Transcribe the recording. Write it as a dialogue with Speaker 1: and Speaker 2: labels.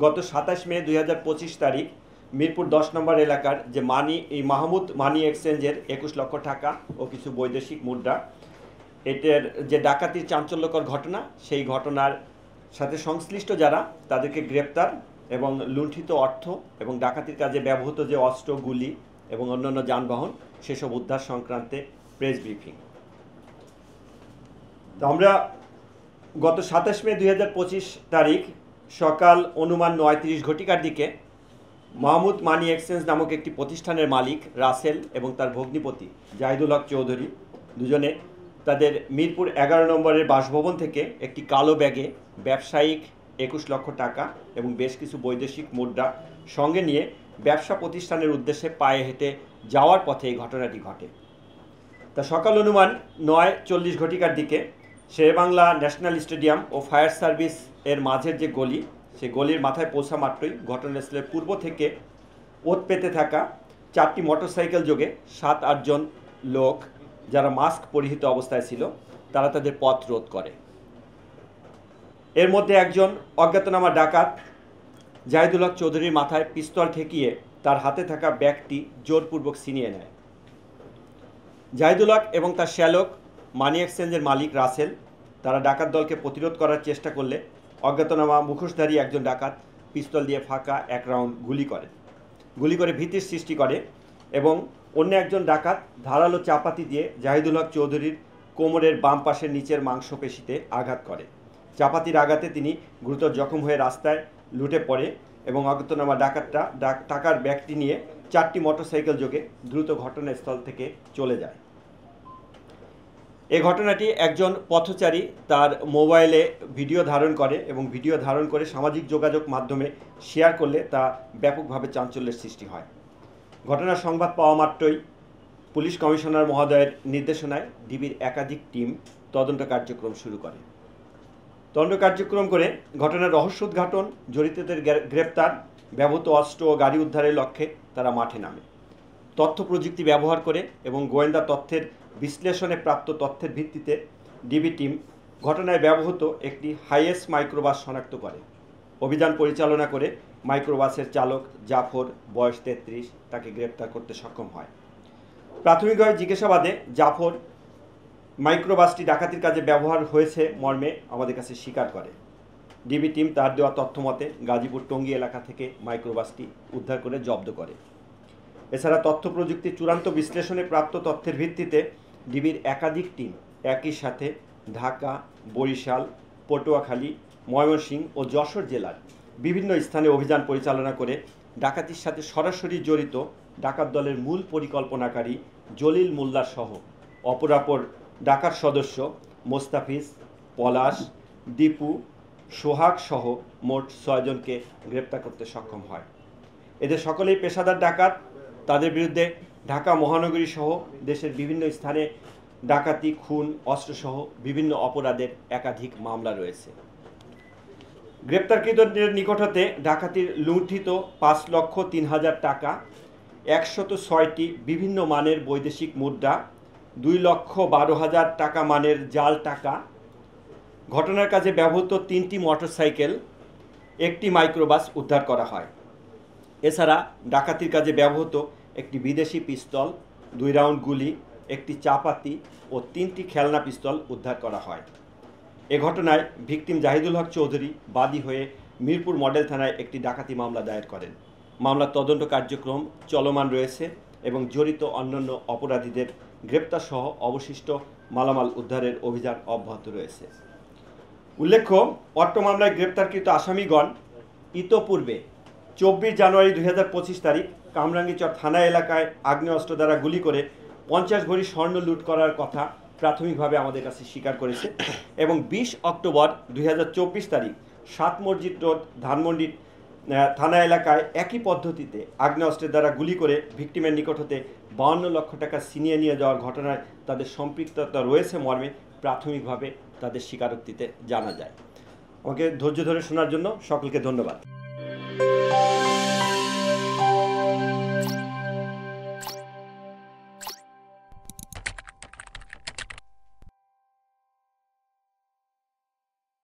Speaker 1: গত ২৭ মে ২০২৫ তারিখ মিরপুর ১০ নম্বর এলাকার যে মাহমুদ মানি এক্সচেঞ্জের ২১ লক্ষ টাকা ও কিছু বৈদেশিক মুদ্রা, এটার যে ডাকাতির চাঞ্চল্যকর ঘটনা, সেই ঘটনার সাথে সংশ্লিষ্ট যারা তাদেরকে গ্রেপ্তার এবং লুণ্ঠিত অর্থ এবং ডাকাতির কাজে ব্যবহৃত যে অস্ত্র, গুলি এবং অন্যান্য যানবাহন সেসব উদ্ধার সংক্রান্তে প্রেস ব্রিফিং। তো আমরা গত ২৭ মে ২০২৫ তারিখ সকাল অনুমান ৯:৩০ ঘটিকার দিকে মাহমুদ মানি এক্সচেঞ্জ নামক একটি প্রতিষ্ঠানের মালিক রাসেল এবং তার ভগ্নিপতি জাহিদুল হক চৌধুরী দুজনে তাদের মিরপুর ১১ নম্বরের বাসভবন থেকে একটি কালো ব্যাগে ব্যবসায়িক ২১ লক্ষ টাকা এবং বেশ কিছু বৈদেশিক মুদ্রা সঙ্গে নিয়ে ব্যবসা প্রতিষ্ঠানের উদ্দেশ্যে পায়ে হেঁটে যাওয়ার পথে এই ঘটনাটি ঘটে। তা সকাল অনুমান ৯:৪০ ঘটিকার দিকে শেরেবাংলা ন্যাশনাল স্টেডিয়াম ও ফায়ার সার্ভিস এর মাঝের যে গলি, সেই গলির মাথায় পৌঁছা মাত্রই ঘটনাস্থলের পূর্ব থেকে ওত পেতে থাকা ৪টি মোটরসাইকেল যোগে ৭-৮ জন লোক যারা মাস্ক পরিহিত অবস্থায় ছিল, তারা তাদের পথ রোধ করে। এর মধ্যে একজন অজ্ঞাতনামা ডাকাত জাহিদুল হক চৌধুরীর মাথায় পিস্তল ঠেকিয়ে তার হাতে থাকা ব্যাগটি জোরপূর্বক ছিনিয়ে নেয়। জাহিদুল হক এবং তার শ্যালক মানি এক্সচেঞ্জের মালিক রাসেল তারা ডাকাত দলকে প্রতিরোধ করার চেষ্টা করলে অজ্ঞাতনামা মুখোশধারী একজন ডাকাত পিস্তল দিয়ে ফাঁকা এক রাউন্ড গুলি করে ভীতির সৃষ্টি করে এবং অন্য একজন ডাকাত ধারালো চাপাতি দিয়ে জাহিদুল হক চৌধুরীর কোমরের বাম পাশের নিচের মাংসপেশিতে আঘাত করে। চাপাতির আঘাতে তিনি গুরুতর জখম হয়ে রাস্তায় লুটে পড়ে এবং অজ্ঞাতনামা ডাকাতটা টাকার ব্যাগটি নিয়ে ৪টি মোটরসাইকেল যোগে দ্রুত ঘটনাস্থল থেকে চলে যায়। এই ঘটনাটি একজন পথচারী তার মোবাইলে ভিডিও ধারণ করে এবং ভিডিও ধারণ করে সামাজিক যোগাযোগ মাধ্যমে শেয়ার করলে তা ব্যাপকভাবে চাঞ্চল্যের সৃষ্টি হয়। ঘটনার সংবাদ পাওয়া মাত্রই পুলিশ কমিশনার মহোদয়ের নির্দেশনায় ডিবির একাধিক টিম তদন্ত কার্যক্রম শুরু করে। তদন্ত কার্যক্রম করে ঘটনার রহস্য উদ্ঘাটন, জড়িতদের গ্রেপ্তার, ব্যবহৃত অস্ত্র ও গাড়ি উদ্ধারের লক্ষ্যে তারা মাঠে নামে। তথ্য প্রযুক্তি ব্যবহার করে এবং গোয়েন্দা তথ্যের বিশ্লেষণে প্রাপ্ত তথ্যের ভিত্তিতে ডিবি টিম ঘটনায় ব্যবহৃত একটি হাইয়েস্ট মাইক্রোবাস শনাক্ত করে। অভিযান পরিচালনা করে মাইক্রোবাসের চালক জাফর, বয়স ৩৩, তাকে গ্রেপ্তার করতে সক্ষম হয়। প্রাথমিকভাবে জিজ্ঞাসাবাদে জাফর মাইক্রোবাসটি ডাকাতির কাজে ব্যবহার হয়েছে মর্মে আমাদের কাছে স্বীকার করে। ডিবি টিম তার দেওয়া তথ্য মতে গাজীপুর টঙ্গী এলাকা থেকে মাইক্রোবাসটি উদ্ধার করে জব্দ করে। এছাড়া তথ্য প্রযুক্তির চূড়ান্ত বিশ্লেষণে প্রাপ্ত তথ্যের ভিত্তিতে ডিবির একাধিক টিম একই সাথে ঢাকা, বরিশাল, পটুয়াখালী, ময়মনসিংহ ও যশোর জেলার বিভিন্ন স্থানে অভিযান পরিচালনা করে ডাকাতির সাথে সরাসরি জড়িত ডাকাত দলের মূল পরিকল্পনাকারী জলিল মোল্লার সহ অপরাপর ডাকাত সদস্য মোস্তাফিজ, পলাশ, দীপু, সোহাগ সহ মোট ৬ জনকে গ্রেপ্তার করতে সক্ষম হয়। এদের সকলেই পেশাদার ডাকাত। তাদের বিরুদ্ধে ঢাকা মহানগরী সহ দেশের বিভিন্ন স্থানে ডাকাতি, খুন, অস্ত্রসহ বিভিন্ন অপরাধের একাধিক মামলা রয়েছে। গ্রেপ্তারকৃতদের নিকট হতে ডাকাতির লুণ্ঠিত ৫,০৩,০০০ টাকা, ১০৬টি বিভিন্ন মানের বৈদেশিক মুদ্রা, ২,১২,০০০ টাকা মানের জাল টাকা, ঘটনার কাজে ব্যবহৃত ৩টি মোটরসাইকেল, একটি মাইক্রোবাস উদ্ধার করা হয়। এছাড়া ডাকাতির কাজে ব্যবহৃত একটি বিদেশি পিস্তল, ২ রাউন্ড গুলি, একটি চাপাতি ও ৩টি খেলনা পিস্তল উদ্ধার করা হয়। এ ঘটনায় ভিকটিম জাহিদুল হক চৌধুরী বাদী হয়ে মিরপুর মডেল থানায় একটি ডাকাতি মামলা দায়ের করেন। মামলার তদন্ত কার্যক্রম চলমান রয়েছে এবং জড়িত অন্যান্য অপরাধীদের গ্রেপ্তার সহ অবশিষ্ট মালামাল উদ্ধারের অভিযান অব্যাহত রয়েছে। উল্লেখ্য, অট্ট মামলায় গ্রেপ্তারকৃত আসামিগণ ইতোপূর্বে ২৪ জানুয়ারি ২০২৫ তারিখ কামরাঙ্গীচর থানা এলাকায় আগ্নেয়াস্ত্র দ্বারা গুলি করে ৫০ ভরি স্বর্ণ লুট করার কথা প্রাথমিকভাবে আমাদের কাছে স্বীকার করেছে এবং ২০ অক্টোবর ২০২৪ তারিখ ৭ মসজিদ রোড, ধানমন্ডি থানা এলাকায় একই পদ্ধতিতে আগ্নেয়াস্ত্রের দ্বারা গুলি করে ভিকটিমের নিকট হতে ৫২ লক্ষ টাকা ছিনিয়ে নিয়ে যাওয়ার ঘটনায় তাদের সম্পৃক্ততা রয়েছে মর্মে প্রাথমিকভাবে তাদের স্বীকারোক্তিতে জানা যায়। আমাকে ধৈর্য ধরে শোনার জন্য সকলকে ধন্যবাদ।